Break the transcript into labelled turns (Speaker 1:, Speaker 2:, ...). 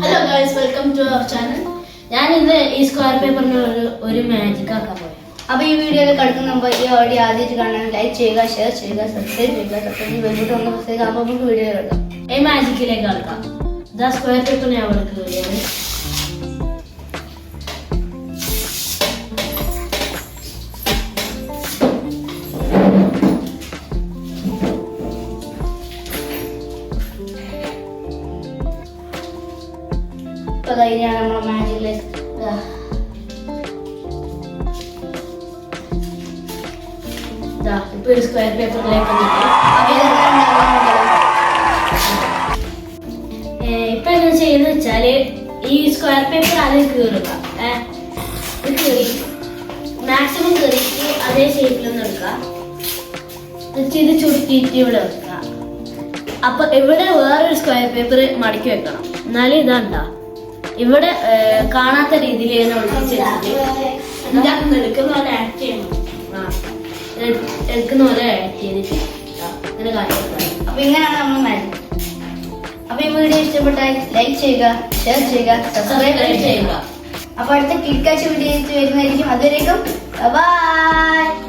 Speaker 1: Hello guys, welcome to our channel. ഞാൻ ഇന്ന് ഈ സ്ക്വയർ പേപ്പറിന് ഒരു മാജിക് ആക്കാൻ പോയി.
Speaker 2: അപ്പോൾ ഈ വീഡിയോയിൽ കിടക്കുന്ന മുമ്പ് ഈ ഓഡിയോ ആദ്യമായിട്ട് കാണാൻ ലൈക്ക് ചെയ്യുക, ഷെയർ ചെയ്യുക, സബ്സ്ക്രൈബ് ബെൽബട്ടൺ ഒന്ന് പ്രസ് ചെയ്യുക. അപ്പോൾ നമുക്ക് വീഡിയോ കിടക്കാം.
Speaker 1: ഈ മാജിക്കിലേക്ക് കിടക്കാം. ഇതാ സ്ക്വയർ പേപ്പർ ഞാൻ അവിടെ കയറിയാണ്.
Speaker 2: അപ്പോൾ കഴിഞ്ഞാണ് നമ്മളെ മാജിക്കിലേക്ക്
Speaker 1: ഇപ്പൊ ഒരു സ്ക്വയർ പേപ്പറിലേക്ക് ഇപ്പൊ എന്താ ചെയ്യുന്ന വെച്ചാല് ഈ സ്ക്വയർ പേപ്പർ ആദ്യം കീറുക. കീറി മാക്സിമം കീറിയിട്ട് അതേ ഷേപ്പിലൊന്നും എടുക്കുക. ഇത് ചുരുട്ടിയിട്ട് ഇവിടെ വെക്കുക. അപ്പൊ ഇവിടെ വേറൊരു സ്ക്വയർ പേപ്പർ മടക്കി വെക്കണം. എന്നാലും ഇതാണ്ടാ ഇവിടെ കാണാത്ത രീതിയിൽ ഒളിപ്പിച്ചെടുത്തിട്ട് എടുക്കുന്ന പോലെ ആക്ട് ചെയ്യണം. എടുക്കുന്ന പോലെ ആക്ട് ചെയ്തിട്ട് ഇങ്ങനെ കാണിക്കുക.
Speaker 2: അപ്പോൾ ഇങ്ങനെയാണ് നമ്മൾ മാജിക്. അപ്പോൾ ഈ വീഡിയോ ഇഷ്ടപ്പെട്ടാൽ ലൈക്ക് ചെയ്യുക, ഷെയർ ചെയ്യുക, സബ്സ്ക്രൈബ് ചെയ്യുക. അപ്പോൾ അടുത്ത കിഡ്കാച്ച് വീഡിയോ വരുന്നതായിരിക്കും. അതുവരേക്കും ബൈ.